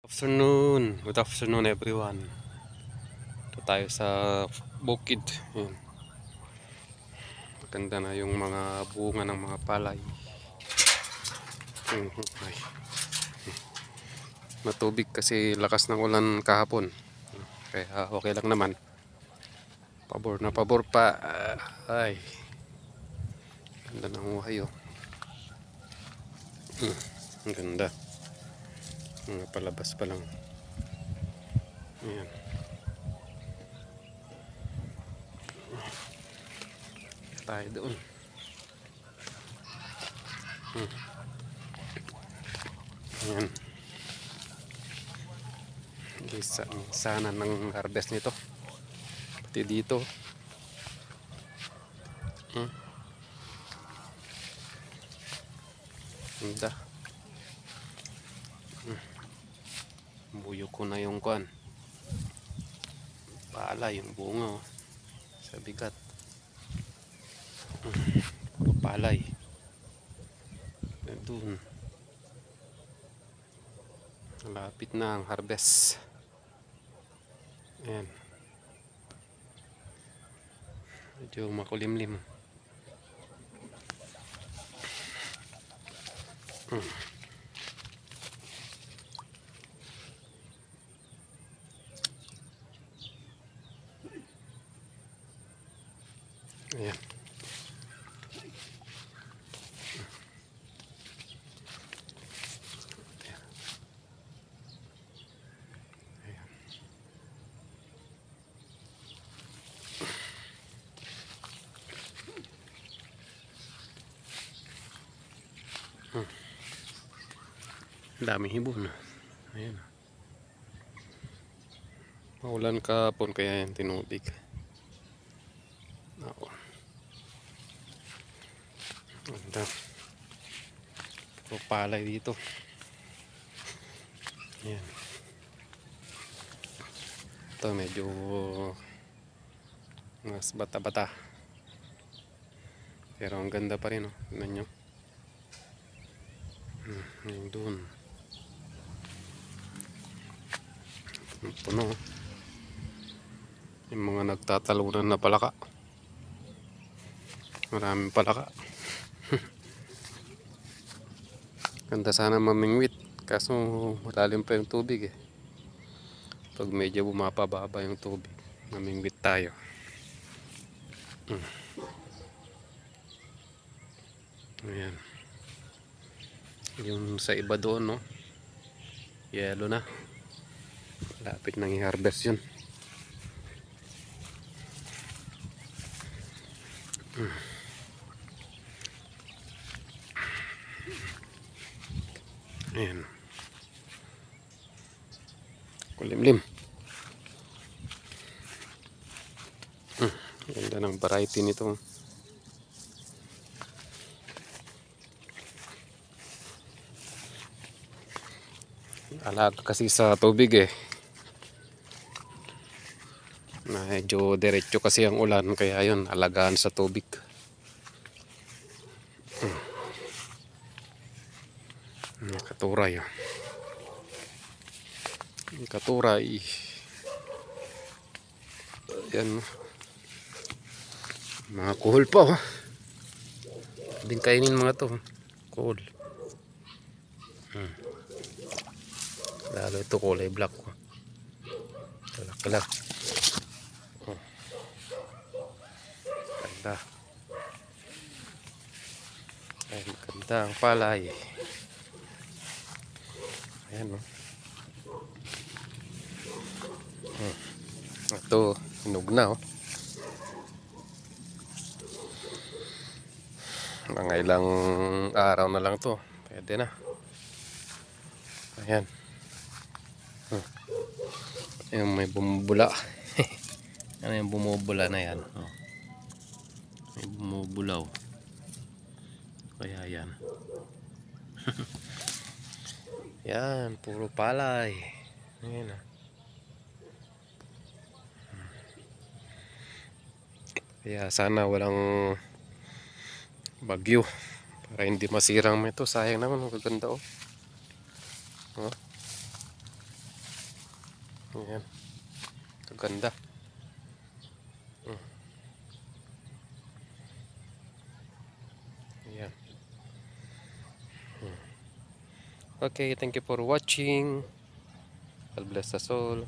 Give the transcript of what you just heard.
Good afternoon everyone. Ito tayo sa bukid. Ayan. Maganda na yung mga bunga ng mga palay. Ay, matubig kasi lakas ng ulan kahapon. Kaya okay lang naman. Pabor na pabor pa. Ay, ganda ng uhay oh. Ang ganda. Mga palabas pa lang. Ayan. Tayo doon. Ayan. Sana ng harvest nito. Pati dito. Ganda. Buyo ko na yung kuan. Pala yung bunga oh. Sa bigat. Puro palay. Doon. Malapit na ang harvest. Ayan. Medyo makulimlim. Ayan. Daming hibon. Ayan. Maulan kahapon kaya yan tinubig. Ako. Ganda. Puro palay dito. Ayan. Ito medyo mas bata-bata. Pero ang ganda pa rin oh. Tignan nyo. Yung doon. Puno. Yung mga nagtatalunan na palaka. Maraming palaka. Ganda sana mamingwit. Kaso malalim pa yung tubig eh. Pag medyo bumababa yung tubig, mamingwit tayo. Ayan. Yung sa iba doon no. Yellow na. Lapit nang i-harvest yun. Ayan. Kulimlim. Ganda ng variety nito. Alaga kasi sa tubig eh. Medyo diretso kasi ang ulan kaya yun alagaan sa tubig. Katuray. Katuray. Yan. Mga kuhol pa oh. Pwedeng kainin mga to. Kuhol. Lalo ito kulay black. Kalak-kalak. Ganda. Ay, ganda ang palay. Ayan o. Ito, hinog na o. Mga ilang araw na lang to. Pwede na. Ayan. Yung may bumubula. Ano yung bumubula na yan? May bumubulaw. Kaya yan. Yan, puro palay. Ayan ah. Kaya sana walang bagyo para hindi masirang ito. Sayang naman, magaganda oh. Ayan. Kaganda. Mm. Ayan. Okay, thank you for watching. God bless us all.